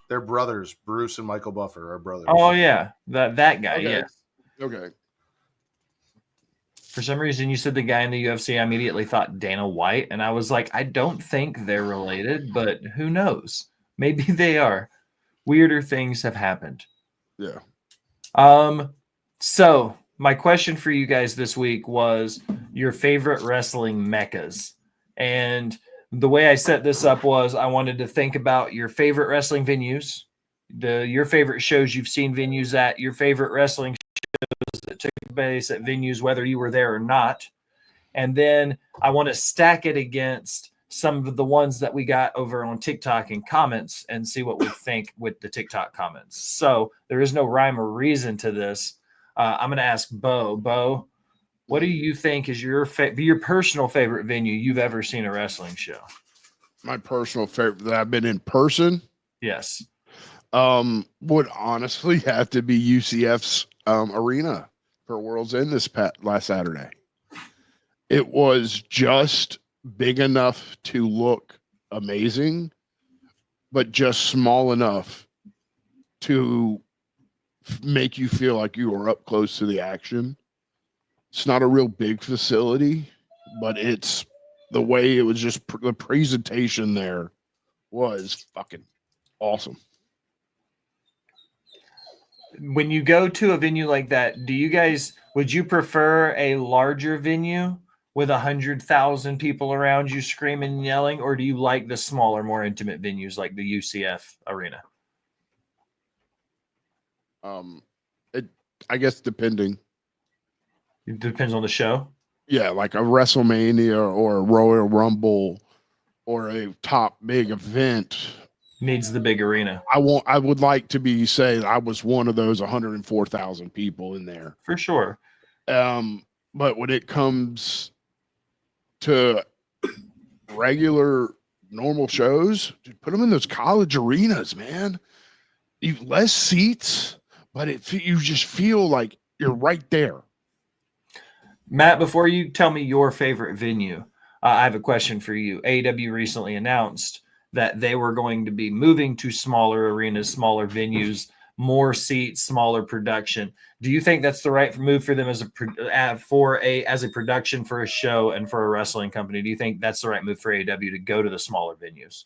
They're brothers. Bruce and Michael Buffer are brothers. Oh yeah, that guy. Okay. Yes. Okay. For some reason, you said the guy in the UFC. I immediately thought Dana White, and I was like, I don't think they're related, but who knows? Maybe they are. Weirder things have happened. Yeah. So my question for you guys this week was your favorite wrestling meccas. And the way I set this up was I wanted to think about your favorite wrestling venues, your favorite shows you've seen venues at, your favorite wrestling shows that took place at venues, whether you were there or not. And then I want to stack it against some of the ones that we got over on TikTok and comments and see what we think with the TikTok comments. So there is no rhyme or reason to this. I'm going to ask Bo. Bo, what do you think is your personal favorite venue you've ever seen a wrestling show? My personal favorite that I've been in person? Yes. Would honestly have to be UCF's arena for World's End last Saturday. It was just big enough to look amazing, but just small enough to make you feel like you were up close to the action. It's not a real big facility, but it's the way it was just the presentation there was fucking awesome. When you go to a venue like that, would you prefer a larger venue with 100,000 people around you screaming and yelling, or do you like the smaller, more intimate venues like the UCF arena? I guess depending. It depends on the show. Yeah, like a WrestleMania or a Royal Rumble or a top big event needs the big arena. I would like to be saying I was one of those 104,000 people in there. For sure. But when it comes to regular normal shows, dude, put them in those college arenas, man. Less seats, but you just feel like you're right there. Matt, before you tell me your favorite venue, I have a question for you. AEW recently announced that they were going to be moving to smaller arenas, smaller venues, more seats, smaller production. Do you think that's the right move for them as a production for a show and for a wrestling company? Do you think that's the right move for AEW to go to the smaller venues?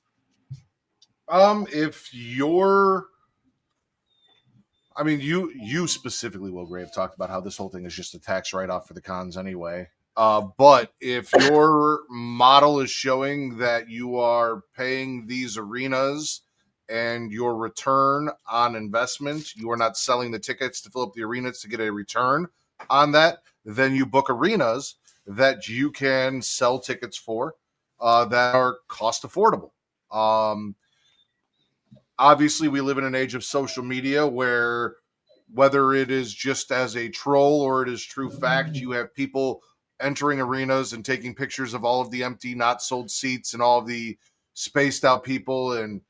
You specifically, Will Grave, talked about how this whole thing is just a tax write-off for the cons anyway. But if your model is showing that you are paying these arenas and your return on investment, you are not selling the tickets to fill up the arenas to get a return on that, then you book arenas that you can sell tickets for that are cost affordable. Obviously, we live in an age of social media where whether it is just as a troll or it is true fact, you have people entering arenas and taking pictures of all of the empty, not sold seats and all of the spaced out people and,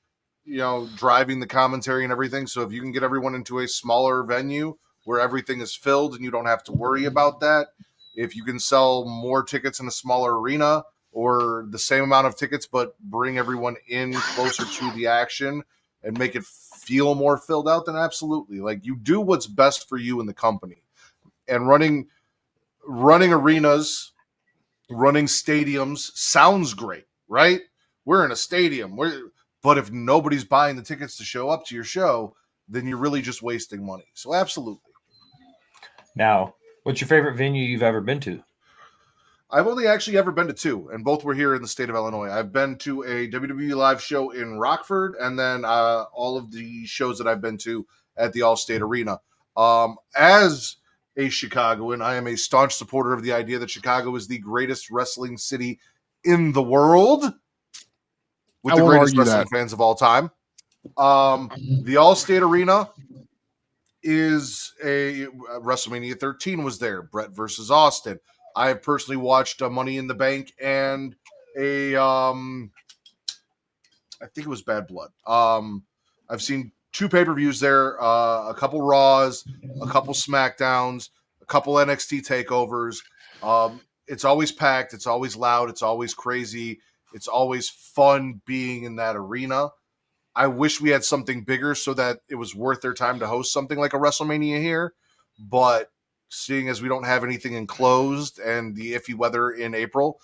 driving the commentary and everything. So if you can get everyone into a smaller venue where everything is filled and you don't have to worry about that, if you can sell more tickets in a smaller arena or the same amount of tickets, but bring everyone in closer to the action and make it feel more filled out, then absolutely. Like, you do what's best for you and the company. And running arenas, running stadiums sounds great, right? We're in a stadium. But if nobody's buying the tickets to show up to your show, then you're really just wasting money. So absolutely. Now, what's your favorite venue you've ever been to? I've only actually ever been to two, and both were here in the state of Illinois. I've been to a WWE live show in Rockford, and then all of the shows that I've been to at the Allstate Arena. As a Chicagoan, I am a staunch supporter of the idea that Chicago is the greatest wrestling city in the world, with the greatest wrestling fans of all time. The Allstate Arena is a WrestleMania 13 was there. Brett versus Austin. I have personally watched Money in the Bank and I think it was Bad Blood. I've seen two pay-per-views there, a couple Raws, a couple SmackDowns, a couple NXT takeovers. It's always packed. It's always loud. It's always crazy. It's always fun being in that arena. I wish we had something bigger so that it was worth their time to host something like a WrestleMania here. But seeing as we don't have anything enclosed and the iffy weather in April,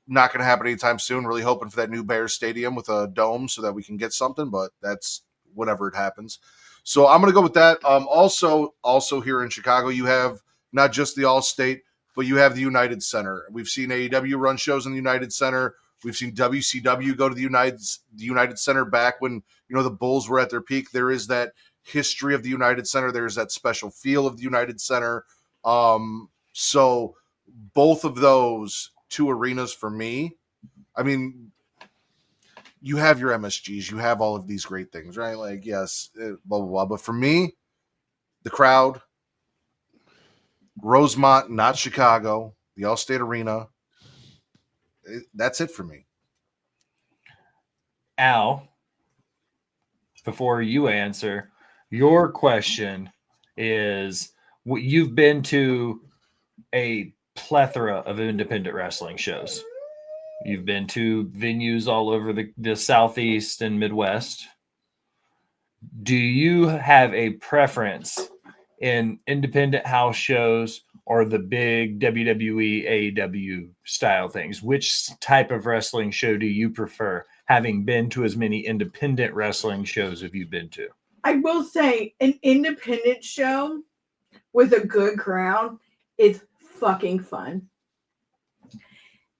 not going to happen anytime soon. Really hoping for that new Bears Stadium with a dome so that we can get something, but that's whenever it happens. So I'm going to go with that. Also here in Chicago, you have not just the All-State, but you have the United Center. We've seen AEW run shows in the United Center. We've seen WCW go to the United Center back when, you know, the Bulls were at their peak. There is that history of the United Center. There's that special feel of the United Center. So both of those two arenas for me, I mean, you have your MSGs, you have all of these great things, right? Like, yes, blah, blah, blah. But for me, the crowd, Rosemont, not Chicago, the All-State Arena, that's it for me. Al, before you answer, your question is, you've been to a plethora of independent wrestling shows. You've been to venues all over the Southeast and Midwest. Do you have a preference in independent house shows or the big WWE, AEW style things? Which type of wrestling show do you prefer, having been to as many independent wrestling shows have you been to? I will say an independent show with a good crowd is fucking fun.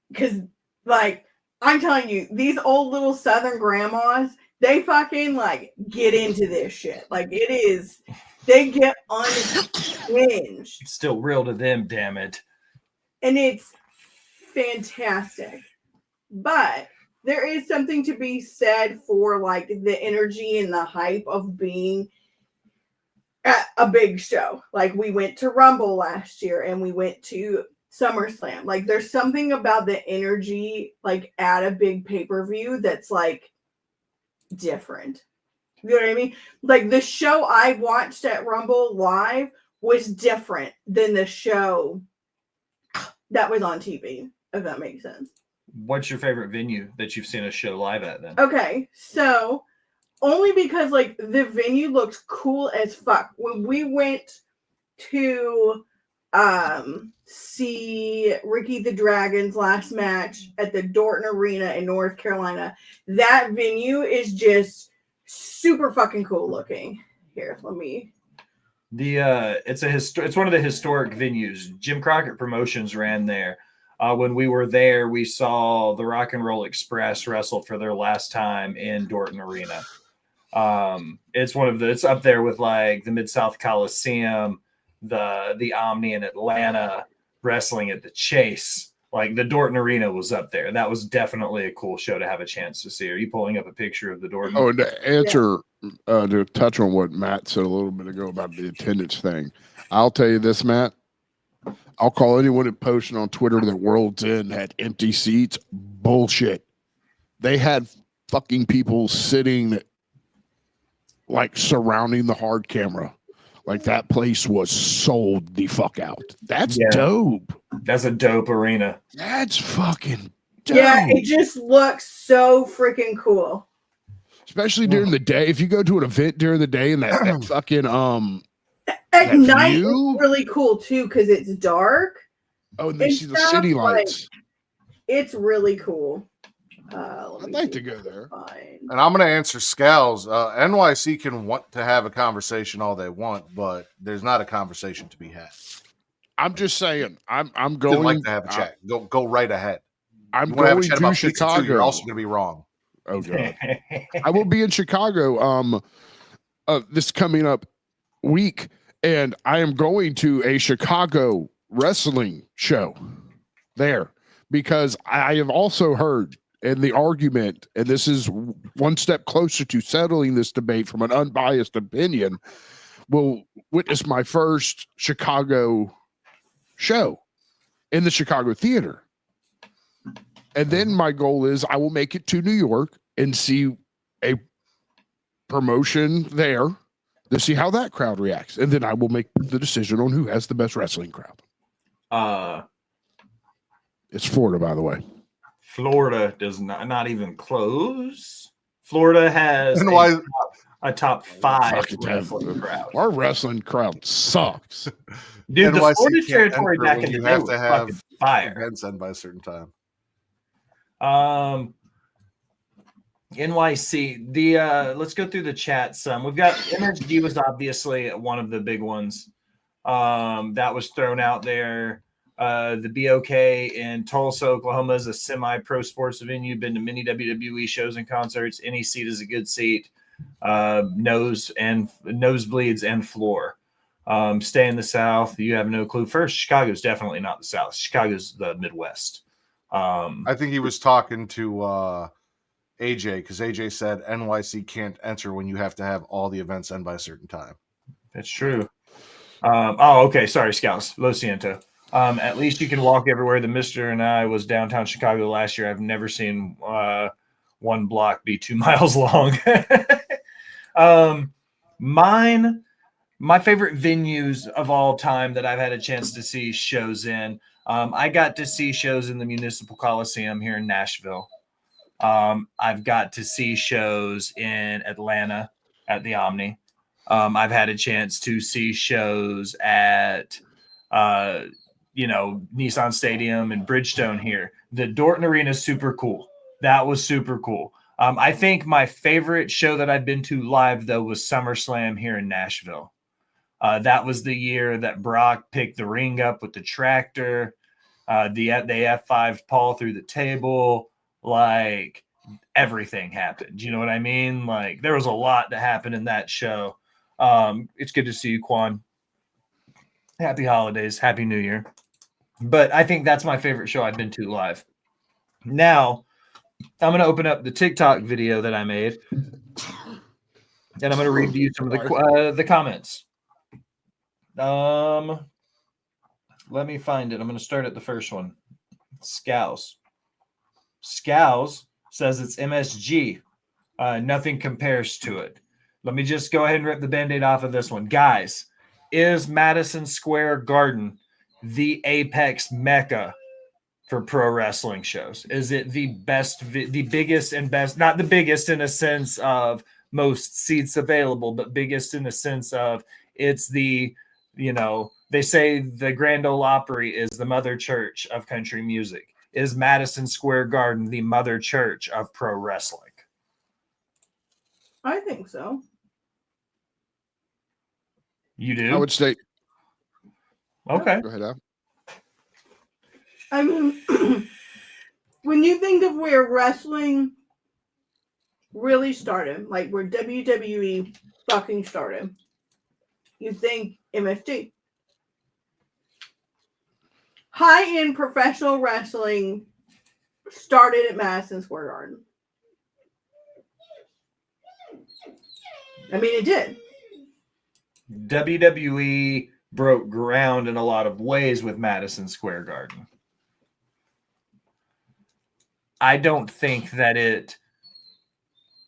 Because, like, I'm telling you, these old little Southern grandmas, they fucking, like, get into this shit. Like, it is... They get unhinged. It's still real to them, damn it. And it's fantastic. But there is something to be said for, like, the energy and the hype of being at a big show. Like, we went to Rumble last year and we went to SummerSlam. Like, there's something about the energy, like, at a big pay-per-view that's, like, different. You know what I mean? Like, the show I watched at Rumble live was different than the show that was on TV, if that makes sense. What's your favorite venue that you've seen a show live at then? Okay, so only because, like, the venue looks cool as fuck. When we went to see Ricky the Dragon's last match at the Dorton Arena in North Carolina, that venue is just super fucking cool looking. Here, let me. It's one of the historic venues. Jim Crockett Promotions ran there. When we were there, we saw the Rock and Roll Express wrestle for their last time in Dorton Arena. It's up there with, like, the Mid-South Coliseum, the Omni in Atlanta, wrestling at the Chase. Like, the Dorton Arena was up there. That was definitely a cool show to have a chance to see. Are you pulling up a picture of the Dorton? Oh, and to answer, to touch on what Matt said a little bit ago about the attendance thing, I'll tell you this, Matt. I'll call anyone that posted on Twitter that World's End had empty seats. Bullshit. They had fucking people sitting, like, surrounding the hard camera. Like, that place was sold the fuck out. That's dope. That's a dope arena. That's fucking dope. Yeah, it just looks so freaking cool. Especially during the day. If you go to an event during the day and that fucking at night it's really cool too because it's dark. Oh, and they see the city lights. Like, it's really cool. I'd like to go there. And I'm going to answer Scals. NYC can want to have a conversation all they want, but there's not a conversation to be had. I'm just saying. I'm going. I'd like to have a chat. Go right ahead. I'm going to Chicago. You're also going to be wrong. Oh god. I will be in Chicago this coming up week, and I am going to a Chicago wrestling show there because I have also heard in the argument, and this is one step closer to settling this debate from an unbiased opinion, will witness my first Chicago show in the Chicago theater. And then my goal is I will make it to New York and see a promotion there to see how that crowd reacts. And then I will make the decision on who has the best wrestling crowd. It's Florida, by the way. Florida does not even close. Florida has And why? a top 5 Fucking wrestling crowd. Our wrestling crowd sucks. Dude, the NYC Florida can't territory enter back when in the you day have was to have fucking fire. events end by a certain time. NYC. The let's go through the chat some. We've got MSG was obviously one of the big ones. That was thrown out there. The BOK in Tulsa, Oklahoma is a semi-pro sports venue. Been to many WWE shows and concerts. Any seat is a good seat. Nosebleeds and floor. Stay in the South. You have no clue. First, Chicago's definitely not the South. Chicago's the Midwest. I think he was talking to AJ because AJ said NYC can't enter when you have to have all the events end by a certain time. That's true. Okay. Sorry, Scouts. Lo siento. At least you can walk everywhere. The Mister and I was downtown Chicago last year. I've never seen one block be 2 miles long. My favorite venues of all time that I've had a chance to see shows in. I got to see shows in the Municipal Coliseum here in Nashville. I've got to see shows in Atlanta at the Omni. I've had a chance to see shows at, Nissan Stadium and Bridgestone here. The Dorton Arena is super cool. That was super cool. I think my favorite show that I've been to live, though, was SummerSlam here in Nashville. That was the year that Brock picked the ring up with the tractor. They F5'd Paul through the table. Like, everything happened. You know what I mean? Like, there was a lot that happened in that show. It's good to see you, Quan. Happy holidays. Happy New Year. But I think that's my favorite show I've been to live. Now, I'm going to open up the TikTok video that I made, and I'm going to read you some of the comments. Let me find it. I'm going to start at the first one. Scows says it's MSG. Nothing compares to it. Let me just go ahead and rip the Band-Aid off of this one. Guys, is Madison Square Garden the apex mecca for pro wrestling shows? Is it the best, the biggest and best, not the biggest in a sense of most seats available, but biggest in the sense of it's the, they say the Grand Ole Opry is the mother church of country music. Is Madison Square Garden the mother church of pro wrestling? I think so. You do? I would say. Okay. Go ahead, Al. I mean, when you think of where wrestling really started, like where WWE fucking started, you think MSG. High-end professional wrestling started at Madison Square Garden. I mean, it did. WWE broke ground in a lot of ways with Madison Square Garden. I don't think that if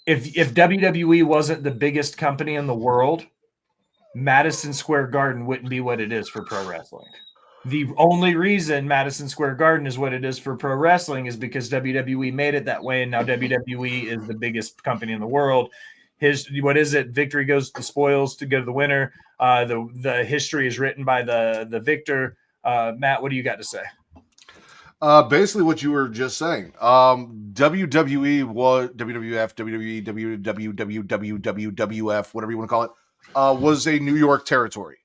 WWE wasn't the biggest company in the world, Madison Square Garden wouldn't be what it is for pro wrestling. The only reason Madison Square Garden is what it is for pro wrestling is because WWE made it that way, and now WWE is the biggest company in the world. What is it? Victory goes to the spoils to go to the winner. The history is written by the victor. Matt, what do you got to say? Basically what you were just saying. WWE was WWF, WWE, WWF, whatever you want to call it, was a New York territory.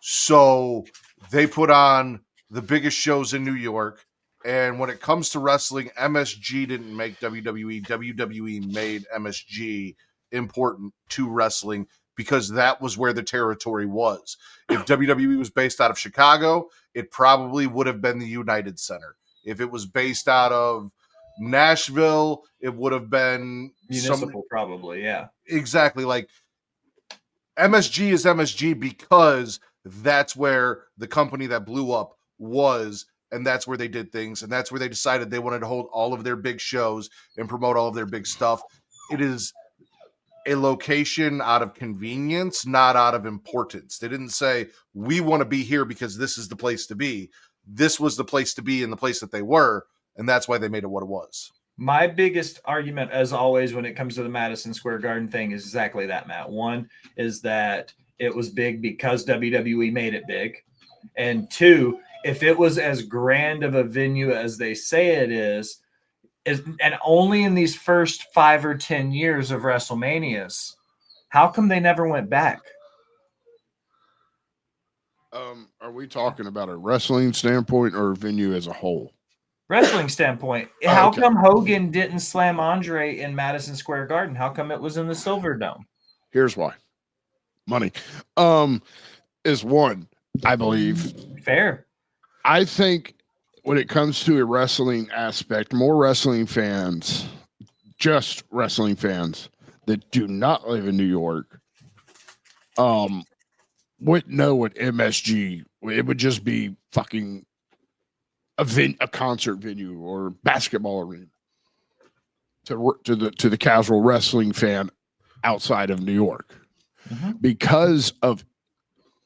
So they put on the biggest shows in New York. And when it comes to wrestling, MSG didn't make WWE. WWE made MSG important to wrestling because that was where the territory was. If WWE was based out of Chicago, it probably would have been the United Center. If it was based out of Nashville, it would have been Municipal, probably, yeah. Exactly. Like MSG is MSG because that's where the company that blew up was, and that's where they did things, and that's where they decided they wanted to hold all of their big shows and promote all of their big stuff. It is a location out of convenience, not out of importance. They didn't say, we want to be here because this is the place to be. This was the place to be in the place that they were, and that's why they made it what it was. My biggest argument, as always, when it comes to the Madison Square Garden thing is exactly that, Matt. One is that it was big because WWE made it big. And two, if it was as grand of a venue as they say it is and only in these first 5 or 10 years of WrestleManias, how come they never went back? Are we talking about a wrestling standpoint or a venue as a whole? Wrestling standpoint, how come Hogan didn't slam Andre in Madison Square Garden? How come it was in the Silver Dome? Here's why. Money is one, I believe. Fair. I think when it comes to a wrestling aspect, more wrestling fans, just wrestling fans that do not live in New York, wouldn't know what MSG. It would just be fucking a concert venue or basketball arena to the casual wrestling fan outside of New York. Mm-hmm. Because of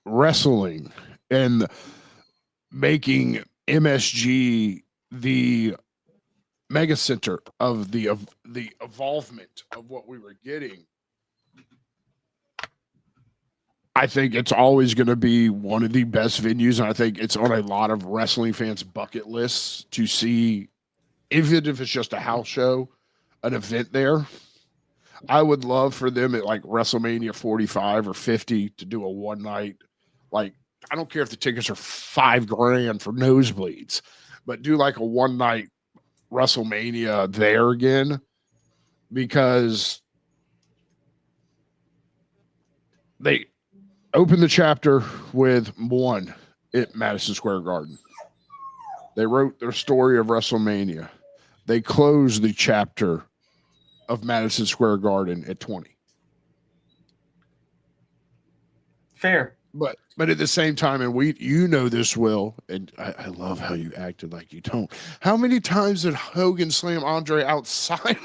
wrestling and making MSG the mega center of the evolvement of what we were getting, I think it's always going to be one of the best venues, and I think it's on a lot of wrestling fans' bucket lists to see, even if it's just a house show, an event there. I would love for them at like WrestleMania 45 or 50 to do a one night, like, I don't care if the tickets are $5,000 for nosebleeds, but do like a one night WrestleMania there again, because they open the chapter with one at Madison Square Garden. They wrote their story of WrestleMania. They closed the chapter of Madison Square Garden at 20. Fair. But at the same time, and you know this, Will, and I love how you acted like you don't. How many times did Hogan slam Andre outside?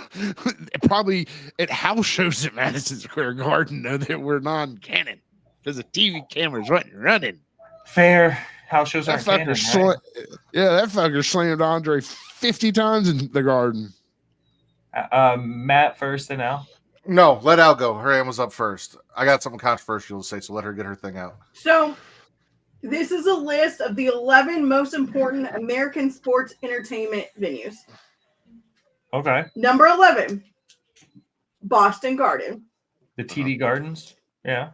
Probably at house shows at Madison Square Garden, though, that were non-canon because the TV cameras wasn't running. Fair. House shows aren't canon, right? Yeah, that fucker slammed Andre 50 times in the Garden. Matt first and Al. No, let Al go. Her hand was up first. I got something controversial to say, so let her get her thing out. So, this is a list of the 11 most important American sports entertainment venues. Okay. Number 11, Boston Garden. The TD Gardens. Yeah.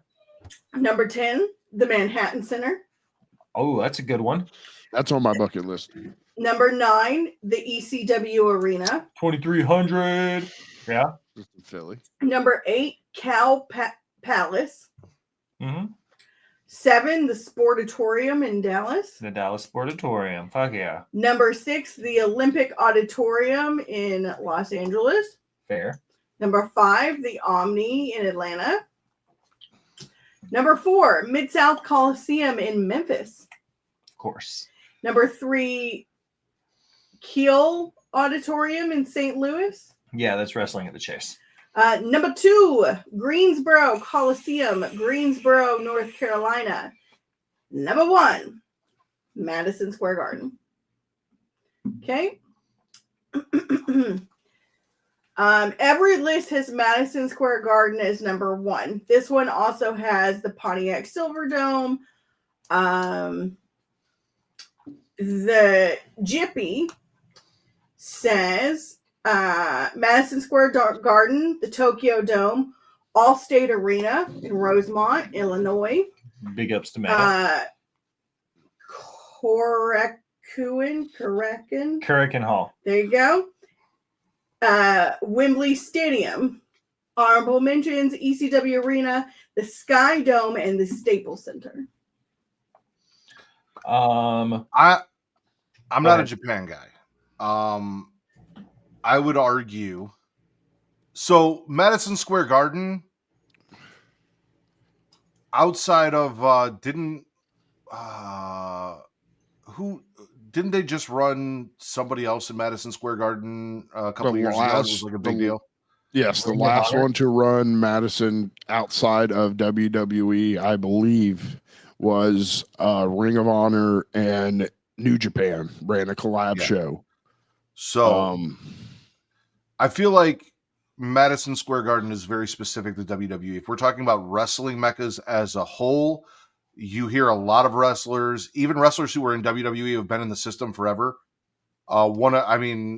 Number 10, the Manhattan Center. Oh, that's a good one. That's on my bucket list. Number 9, the ECW Arena. 2,300. Yeah. Philly. Number 8, Cal Palace. Mm-hmm. 7, the Sportatorium in Dallas. The Dallas Sportatorium. Fuck yeah. Number 6, the Olympic Auditorium in Los Angeles. Fair. Number 5, the Omni in Atlanta. Number 4, Mid-South Coliseum in Memphis. Of course. Number 3, Kiel Auditorium in St. Louis. Yeah, that's wrestling at the Chase. Number 2, Greensboro Coliseum, Greensboro, North Carolina. Number 1, Madison Square Garden. Okay. Every list has Madison Square Garden as number 1. This one also has the Pontiac Silverdome. The Jippy says Madison Square Garden, the Tokyo Dome, Allstate Arena in Rosemont, Illinois. Big ups to Matt. Currican Hall. There you go. Wembley Stadium. Honorable mentions, ECW Arena, the Sky Dome, and the Staples Center. I'm not a Japan guy. I would argue. So Madison Square Garden, outside of didn't they just run somebody else in Madison Square Garden a couple of years ago? It was like a big deal. Yes, the last one to run Madison outside of WWE, I believe, was Ring of Honor and New Japan ran a collab show. So I feel like Madison Square Garden is very specific to WWE. If we're talking about wrestling meccas as a whole, you hear a lot of wrestlers, even wrestlers who were in WWE have been in the system forever. AEW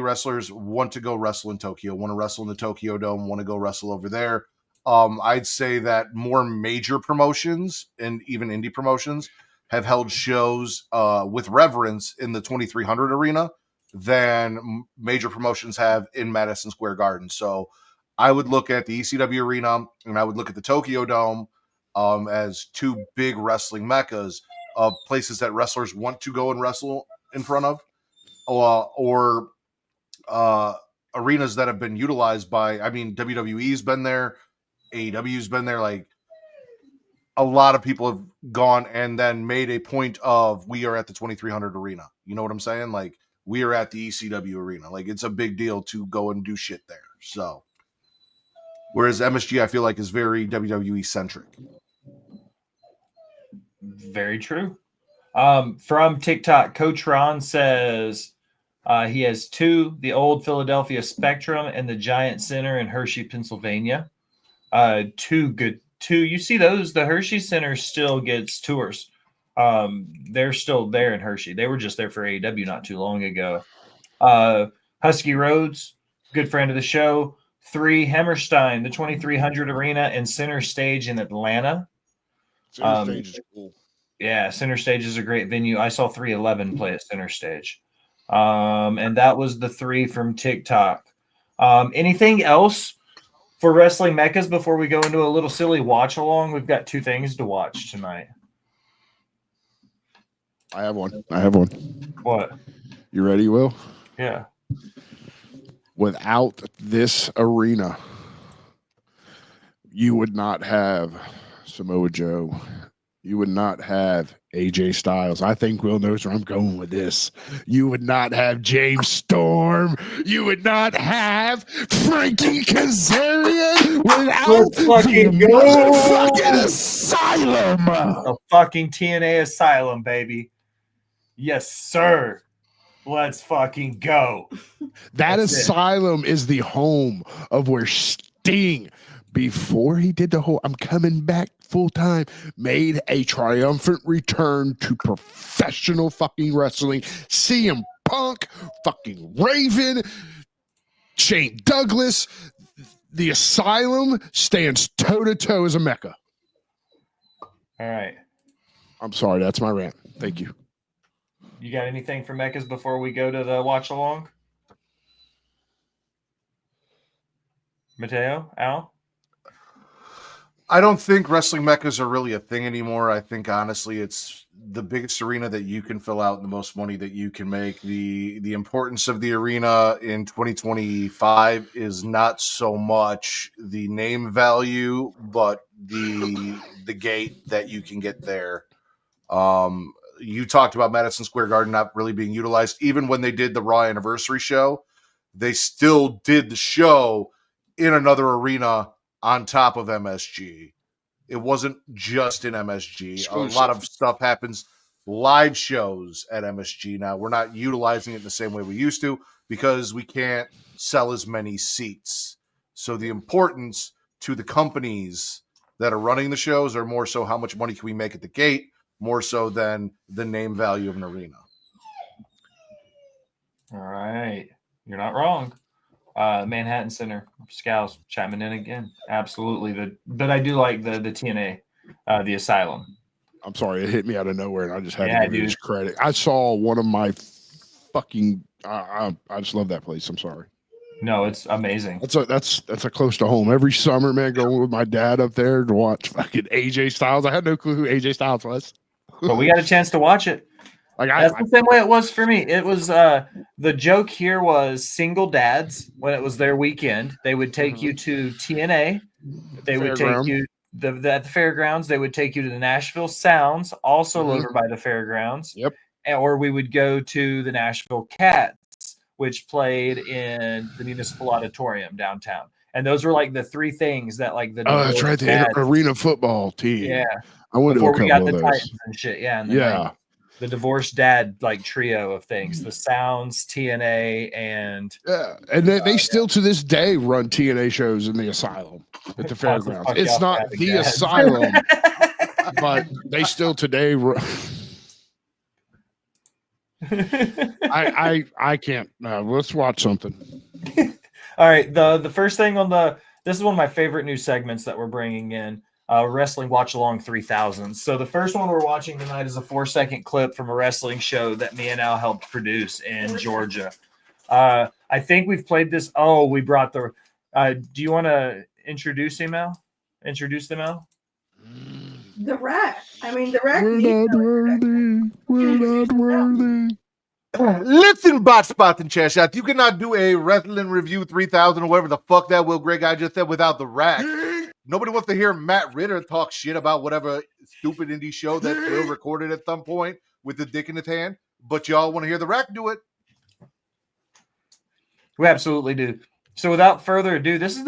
wrestlers want to go wrestle in Tokyo, want to wrestle in the Tokyo Dome, want to go wrestle over there. I'd say that more major promotions and even indie promotions have held shows with reverence in the 2300 arena than major promotions have in Madison Square Garden. So I would look at the ECW arena and I would look at the Tokyo Dome as two big wrestling meccas of places that wrestlers want to go and wrestle in front of, or arenas that have been utilized by, WWE's been there, AEW's been there. Like, a lot of people have gone and then made a point of, we are at the 2300 arena. You know what I'm saying? Like, we are at the ECW arena. Like, it's a big deal to go and do shit there. So, whereas MSG, I feel like, is very WWE centric. Very true. From TikTok, Coach Ron says he has two, the old Philadelphia Spectrum and the Giant Center in Hershey, Pennsylvania. Two. You see those? The Hershey Center still gets tours. They're still there in Hershey. They were just there for AEW not too long ago. Husky Roads, good friend of the show. 3, Hammerstein, the 2300 Arena and Center Stage in Atlanta. Center Stage is cool. Yeah, Center Stage is a great venue. I saw 311 play at Center Stage. And that was the 3 from TikTok. Anything else for Wrestling Meccas before we go into a little silly watch along? We've got 2 things to watch tonight. I have one. What? You ready, Will? Yeah. Without this arena, you would not have Samoa Joe. You would not have AJ Styles. I think Will knows where I'm going with this. You would not have James Storm. You would not have Frankie Kazarian without the motherfucking Asylum. The fucking TNA Asylum, baby. Yes, sir. Let's fucking go. That Asylum is the home of where Sting, before he did the whole I'm coming back full time, made a triumphant return to professional fucking wrestling. CM Punk, fucking Raven, Shane Douglas. The Asylum stands toe-to-toe as a mecca. All right. I'm sorry, that's my rant. Thank you. You got anything for Meccas before we go to the watch along? Mateo? Al? I don't think wrestling meccas are really a thing anymore. I think, honestly, it's the biggest arena that you can fill out and the most money that you can make. The importance of the arena in 2025 is not so much the name value, but the gate that you can get there. You talked about Madison Square Garden not really being utilized. Even when they did the Raw Anniversary show, they still did the show in another arena on top of MSG. It wasn't just in MSG. A lot of stuff happens, live shows at MSG now. We're not utilizing it the same way we used to because we can't sell as many seats. So the importance to the companies that are running the shows are more so how much money can we make at the gate, more so than the name value of an arena. All right. You're not wrong. Manhattan Center, Scows chiming in again. Absolutely. But I do like the TNA, the Asylum. I'm sorry, it hit me out of nowhere, and I just had to give it credit. I saw one of my fucking. I just love that place. I'm sorry. No, it's amazing. That's a close to home. Every summer, man, going with my dad up there to watch fucking AJ Styles. I had no clue who AJ Styles was. But we got a chance to watch it. That's the same way it was for me. It was the joke here was single dads when it was their weekend. They would take you to TNA. They would take you at the fairgrounds. They would take you to the Nashville Sounds, also over by the fairgrounds. Yep. Or we would go to the Nashville Cats, which played in the Municipal Auditorium downtown. And those were like the 3 things that like the that's right, the arena football team. Yeah. I went before to a we got couple the of those. Titans and shit. Yeah. Yeah. the divorced dad like trio of things, the Sounds, TNA, and Yeah, and they still to this day run TNA shows in the asylum at the Pause the fairgrounds. fuck It's off, not having the dads. asylum, but they still today. I can't. Let's watch something. All right, the first thing on this is one of my favorite new segments that we're bringing in. Wrestling Watch Along 3000. So the first one we're watching tonight is a 4-second clip from a wrestling show that me and Al helped produce in Georgia. I think we've played this. Oh, we brought the. Do you want to introduce him, Al? Introduce them, Al. The Rack. I mean, the Rack. We're needs not worthy. We're not worthy. Listen, Botched Spots and Chair Shots, you cannot do a wrestling review 3000 or whatever the fuck that Will Greg guy just said without the Rack. Nobody wants to hear Matt Ritter talk shit about whatever stupid indie show that Will recorded at some point with the dick in his hand, but y'all want to hear the Rack do it. We absolutely do. So without further ado, this is